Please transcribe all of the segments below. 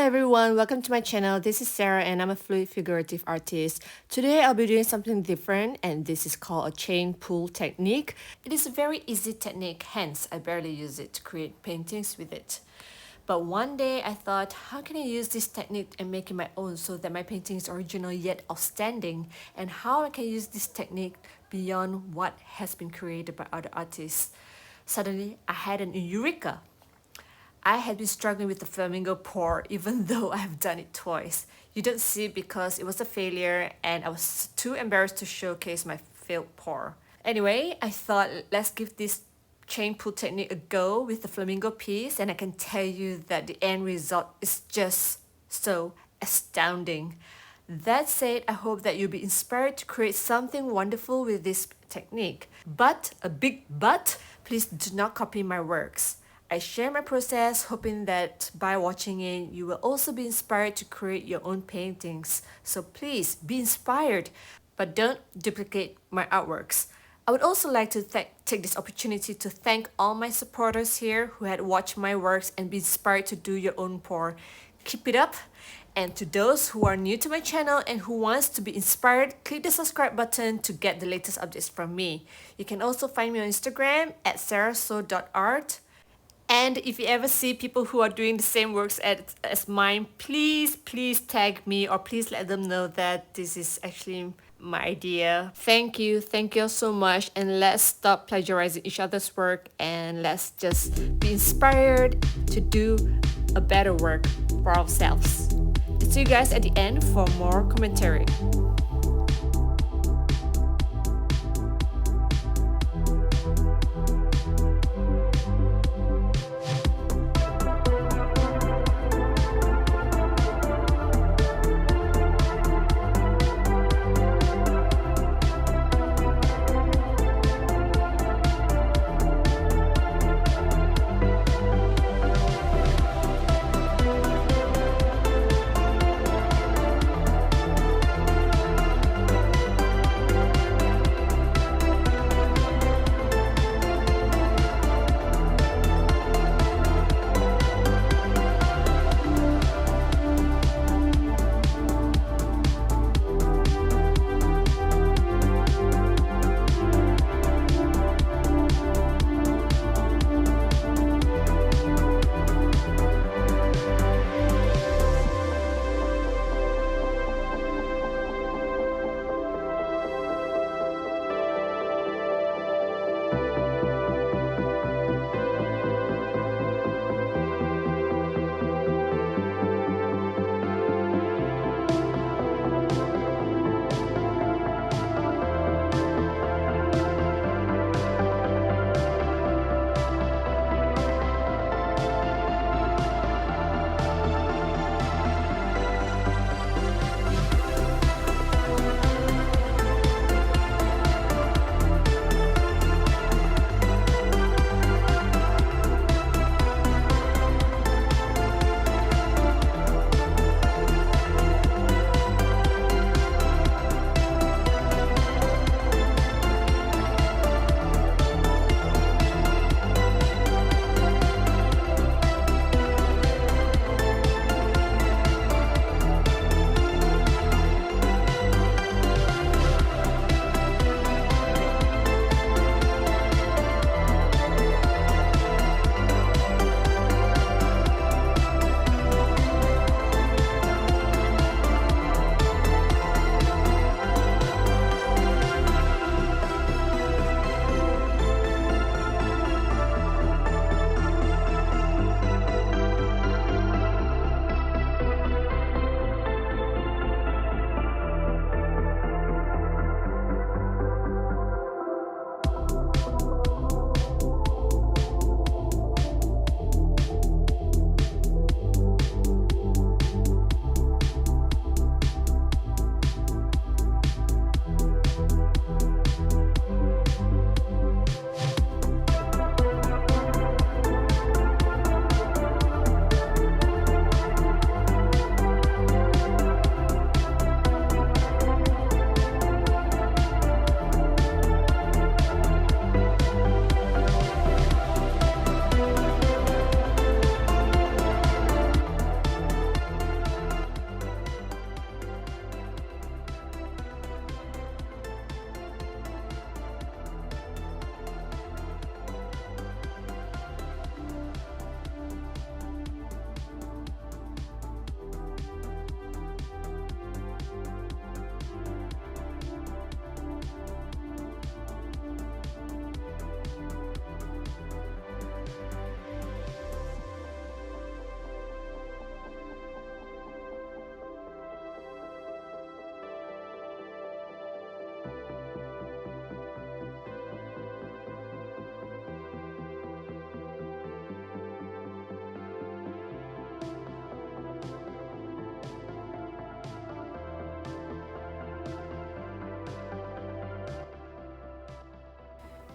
everyone, welcome to my channel. This is Sarah and I'm a fluid figurative artist. Today I'll be doing something different and this is called a chain pull technique. It is a very easy technique, hence I barely use it to create paintings with it. But one day I thought, how can I use this technique and make it my own so that my painting is original yet outstanding, and how I can use this technique beyond what has been created by other artists. Suddenly I had an eureka. I had been struggling with the Flamingo pour even though I have done it twice. You don't see it because it was a failure and I was too embarrassed to showcase my failed pour. Anyway, I thought let's give this chain pull technique a go with the Flamingo piece, and I can tell you that the end result is just so astounding. That said, I hope that you'll be inspired to create something wonderful with this technique. But, a big but, please do not copy my works. I share my process hoping that by watching it, you will also be inspired to create your own paintings. So please be inspired, but don't duplicate my artworks. I would also like to take this opportunity to thank all my supporters here who had watched my works and be inspired to do your own pour. Keep it up! And to those who are new to my channel and who wants to be inspired, click the subscribe button to get the latest updates from me. You can also find me on Instagram at sarahso.art. And if you ever see people who are doing the same works as mine, please tag me or please let them know that this is actually my idea. Thank you all so much, and let's stop plagiarizing each other's work and let's just be inspired to do a better work for ourselves. See you guys at the end for more commentary.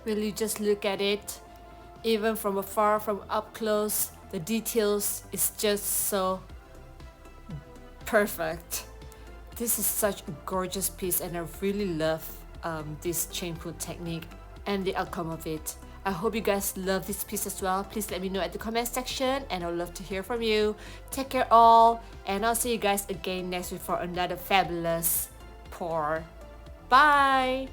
Will you just look at it? Even from afar, from up close, the details is just so perfect. This is such a gorgeous piece and I really love this chain pull technique and the outcome of it. I hope you guys love this piece as well. Please let me know at the comment section and I'd love to hear from you. Take care all, and I'll see you guys again next week for another fabulous pour. Bye!